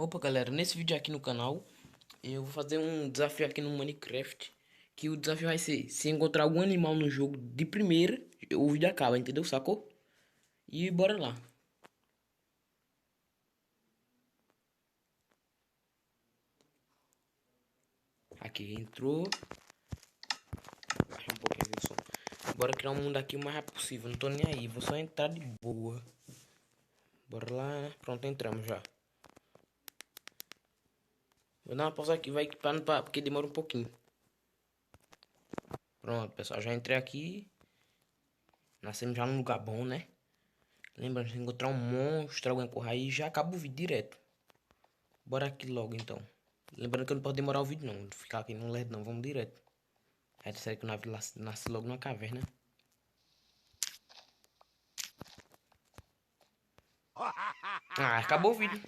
Opa galera, nesse vídeo aqui no canal eu vou fazer um desafio aqui no Minecraft. Que o desafio vai ser: se encontrar algum animal no jogo de primeira, o vídeo acaba, entendeu? Sacou? E bora lá. Aqui entrou. Baixa um pouquinho o som. Bora criar um mundo aqui o mais rápido possível. Não tô nem aí, vou só entrar de boa. Bora lá, pronto, entramos já. Vou dar uma pausa aqui, vai equipando porque demora um pouquinho. Pronto, pessoal, já entrei aqui. Nascemos já num lugar bom, né? Lembrando, se encontrar um monstro, alguém por aí, já acaba o vídeo direto. Bora aqui logo então. Lembrando que eu não posso demorar o vídeo não. Não ficar aqui no LED não, vamos direto. É sério que o navio nasce logo numa caverna. Ah, acabou o vídeo.